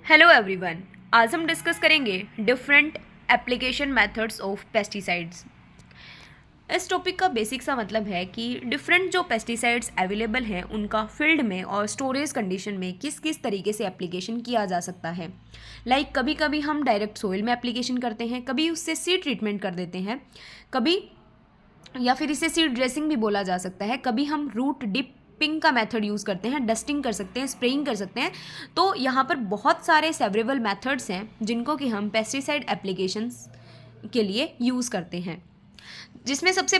Hello everyone. आज हम discuss करेंगे different application methods of pesticides. इस टॉपिक का बेसिक सा मतलब है कि डिफरेंट जो पेस्टिसाइड्स अवेलेबल हैं उनका फील्ड में और स्टोरेज कंडीशन में किस किस तरीके से एप्लीकेशन किया जा सकता है। कभी कभी हम डायरेक्ट सोइल में एप्लीकेशन करते हैं, कभी उससे सीड ट्रीटमेंट कर देते हैं, कभी या फिर इसे सीड ड्रेसिंग भी बोला जा सकता है, कभी हम रूट डिपिंग का मेथड यूज़ करते हैं, डस्टिंग कर सकते हैं, स्प्रेइंग कर सकते हैं। तो यहाँ पर बहुत सारे सेवरेबल मेथड्स हैं जिनको कि हम पेस्टिसाइड एप्लीकेशंस के लिए यूज़ करते हैं, जिसमें सबसे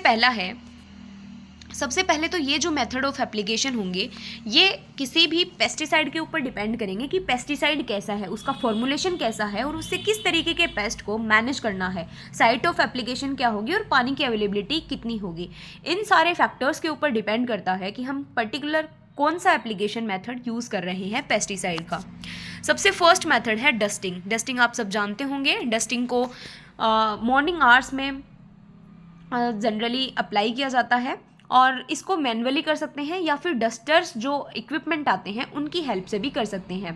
पहले तो ये जो मेथड ऑफ एप्लीकेशन होंगे ये किसी भी पेस्टिसाइड के ऊपर डिपेंड करेंगे कि पेस्टिसाइड कैसा है, उसका फॉर्मुलेशन कैसा है और उससे किस तरीके के पेस्ट को मैनेज करना है, साइट ऑफ एप्लीकेशन क्या होगी और पानी की अवेलेबिलिटी कितनी होगी। इन सारे फैक्टर्स के ऊपर डिपेंड करता है कि हम पर्टिकुलर कौन सा एप्लीकेशन मेथड यूज़ कर रहे हैं पेस्टिसाइड का। सबसे फर्स्ट मेथड है डस्टिंग। डस्टिंग आप सब जानते होंगे। डस्टिंग को मॉर्निंग आवर्स में जनरली अप्लाई किया जाता है और इसको मैन्युअली कर सकते हैं या फिर डस्टर्स जो इक्विपमेंट आते हैं उनकी हेल्प से भी कर सकते हैं।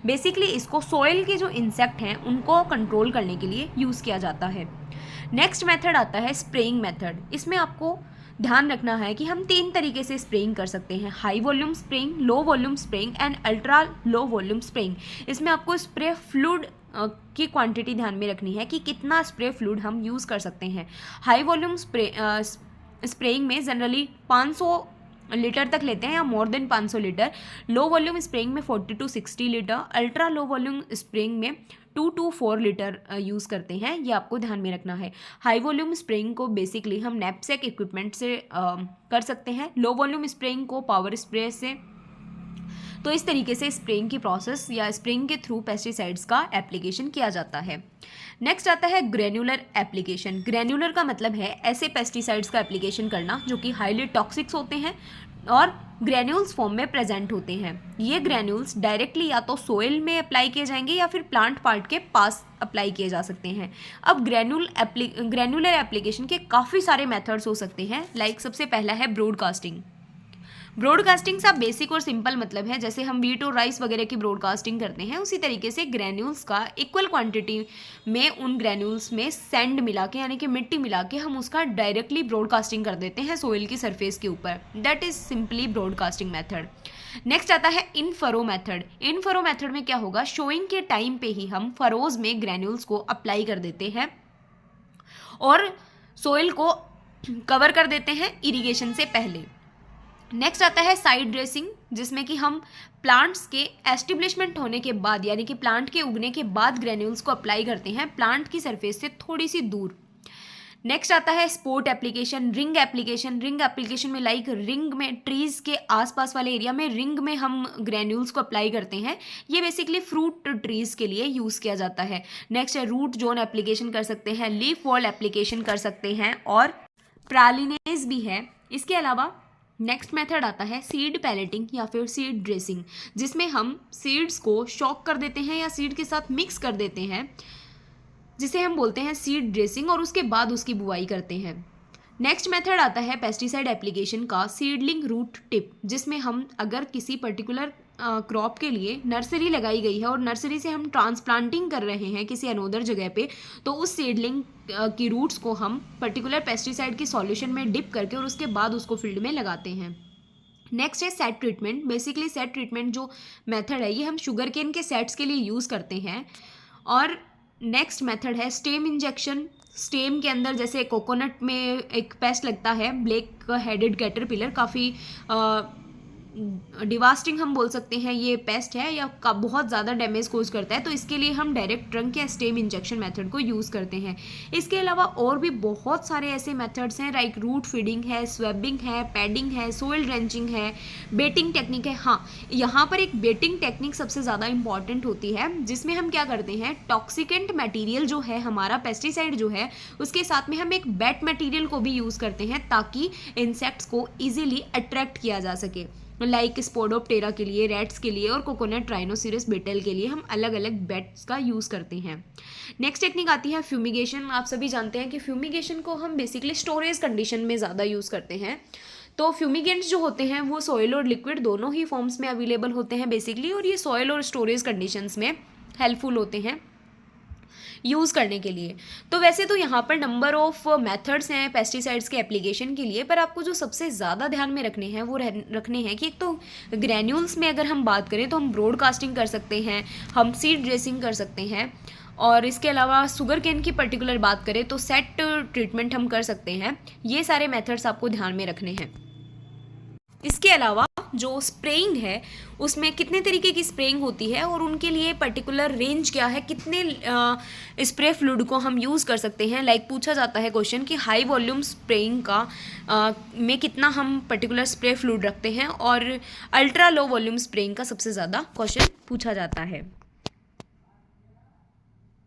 बेसिकली इसको सॉइल के जो इंसेक्ट हैं उनको कंट्रोल करने के लिए यूज़ किया जाता है। नेक्स्ट मेथड आता है स्प्रेइंग मेथड। इसमें आपको ध्यान रखना है कि हम 3 तरीके से स्प्रेइंग कर सकते हैं: high volume spraying, low volume spraying and ultra low volume spraying. इसमें आपको स्प्रे फ्लूइड की क्वांटिटी ध्यान में रखनी है कि कितना स्प्रे फ्लूइड हम यूज़ कर सकते हैं। हाई वॉल्यूम स्प्रेइंग में जनरली 500 लीटर तक लेते हैं या more than 500 litre. Low volume spraying में 40 to 60 litre. Ultra low volume spraying में 2 to 4 लीटर यूज़ करते हैं, ये आपको ध्यान में रखना है। हाई वॉल्यूम स्प्रेइंग को बेसिकली हम नैपसैक इक्विपमेंट से कर सकते हैं, लो वॉल्यूम स्प्रेइंग को पावर स्प्रे से। तो इस तरीके से स्प्रेइंग की प्रोसेस या स्प्रेइंग के थ्रू पेस्टिसाइड्स का एप्लीकेशन किया जाता है। नेक्स्ट आता है ग्रेन्युलर एप्लीकेशन। ग्रेन्युलर का मतलब है ऐसे पेस्टिसाइड्स का एप्लीकेशन करना जो कि हाईली टॉक्सिक्स होते हैं और ग्रेन्यूल्स फॉर्म में प्रेजेंट होते हैं। ये ग्रेन्यूल्स डायरेक्टली या तो सोइल में अप्लाई किए जाएंगे या फिर प्लांट पार्ट के पास अप्लाई किए जा सकते हैं। अब ग्रेन्युलर एप्लीकेशन के काफ़ी सारे मेथड्स हो सकते हैं। सबसे पहला है ब्रॉडकास्टिंग। ब्रॉडकास्टिंग सा बेसिक और सिंपल मतलब है जैसे हम वीट और राइस वगैरह की ब्रॉडकास्टिंग करते हैं, उसी तरीके से ग्रैन्यूल्स का इक्वल क्वांटिटी में उन ग्रैन्यूल्स में सैंड मिला के यानी कि मिट्टी मिला के हम उसका डायरेक्टली ब्रॉडकास्टिंग कर देते हैं सोइल की सरफेस के ऊपर। That is simply broadcasting method. Next आता है इन फरो मेथड। इन फरो मेथड में क्या होगा, शोइंग के टाइम पे ही हम फरोज में ग्रैन्यूल्स को अप्लाई कर देते हैं और सोइल को कवर कर देते हैं इरिगेशन से पहले। नेक्स्ट आता है साइड ड्रेसिंग, जिसमें कि हम प्लांट्स के एस्टिब्लिशमेंट होने के बाद यानी कि प्लांट के उगने के बाद ग्रेन्यूल्स को अप्लाई करते हैं प्लांट की सरफेस से थोड़ी सी दूर। नेक्स्ट आता है sport application, ring application. Ring application में रिंग में ट्रीज के आसपास वाले एरिया में रिंग में हम ग्रेन्यूल्स को अप्लाई करते हैं। ये बेसिकली फ्रूट ट्रीज के लिए यूज़ किया जाता है। नेक्स्ट है रूट जोन एप्लीकेशन कर सकते हैं, लीफ वॉल एप्लीकेशन कर सकते हैं और प्रालिनेज भी है। इसके अलावा नेक्स्ट मेथड आता है सीड पैलेटिंग या फिर सीड ड्रेसिंग, जिसमें हम सीड्स को शॉक कर देते हैं या सीड के साथ मिक्स कर देते हैं, जिसे हम बोलते हैं सीड ड्रेसिंग, और उसके बाद उसकी बुआई करते हैं। नेक्स्ट मेथड आता है पेस्टिसाइड एप्लीकेशन का सीडलिंग रूट टिप, जिसमें हम अगर किसी पर्टिकुलर क्रॉप के लिए नर्सरी लगाई गई है और नर्सरी से हम ट्रांसप्लांटिंग कर रहे हैं किसी अनोदर जगह पे, तो उस सीडलिंग की रूट्स को हम पर्टिकुलर पेस्टिसाइड की सॉल्यूशन में डिप करके और उसके बाद उसको फील्ड में लगाते हैं। नेक्स्ट है set treatment. Basically set treatment जो मेथड है ये हम शुगर केन के सेट्स के लिए यूज़ करते हैं। और नेक्स्ट मेथड है स्टेम इंजेक्शन। स्टेम के अंदर जैसे कोकोनट में एक पेस्ट लगता है ब्लैक हेडेड कैटरपिलर, काफ़ी डिवास्टिंग हम बोल सकते हैं ये पेस्ट है या बहुत ज़्यादा डैमेज कोज करता है, तो इसके लिए हम डायरेक्ट ट्रंक या स्टेम इंजेक्शन मेथड को यूज़ करते हैं। इसके अलावा और भी बहुत सारे ऐसे मेथड्स हैं लाइक रूट फीडिंग है, स्वेबिंग है, पैडिंग है, सोइल ड्रेंचिंग है, बेटिंग टेक्निक है। हाँ, यहाँ पर एक बेटिंग टेक्निक सबसे ज़्यादा इंपॉर्टेंट होती है, जिसमें हम क्या करते हैं, टॉक्सिकेंट मटेरियल जो है हमारा पेस्टिसाइड जो है उसके साथ में हम एक बेट मटेरियल को भी यूज़ करते हैं ताकि इंसेक्ट्स को ईजिली अट्रैक्ट किया जा सके। स्पोडोप्टेरा के लिए, रेट्स के लिए और कोकोनट राइनोसिरस बीटल के लिए हम अलग अलग बेट्स का यूज़ करते हैं। नेक्स्ट टेक्निक आती है फ्यूमिगेशन। आप सभी जानते हैं कि फ्यूमिगेशन को हम बेसिकली स्टोरेज कंडीशन में ज़्यादा यूज़ करते हैं। तो फ्यूमिगेंट्स जो होते हैं वो सॉइल और लिक्विड दोनों ही फॉर्म्स में अवेलेबल होते हैं बेसिकली, और ये सॉइल और स्टोरेज कंडीशंस में हेल्पफुल होते हैं यूज़ करने के लिए। तो वैसे तो यहाँ पर नंबर ऑफ मेथड्स हैं पेस्टिसाइड्स के एप्लीकेशन के लिए, पर आपको जो सबसे ज़्यादा ध्यान में रखने हैं वो रखने हैं कि एक तो ग्रैन्यूल्स में अगर हम बात करें तो हम ब्रॉडकास्टिंग कर सकते हैं, हम सीड ड्रेसिंग कर सकते हैं, और इसके अलावा शुगर केन की पर्टिकुलर बात करें तो सेट ट्रीटमेंट हम कर सकते हैं। ये सारे मेथड्स आपको ध्यान में रखने हैं। इसके अलावा जो स्प्रेइंग है उसमें कितने तरीके की स्प्रेइंग होती है और उनके लिए पर्टिकुलर रेंज क्या है, कितने स्प्रे फ्लूइड को हम यूज़ कर सकते हैं। लाइक पूछा जाता है क्वेश्चन कि हाई वॉल्यूम स्प्रेइंग का में कितना हम पर्टिकुलर स्प्रे फ्लूइड रखते हैं, और अल्ट्रा लो वॉल्यूम स्प्रेइंग का सबसे ज़्यादा क्वेश्चन पूछा जाता है।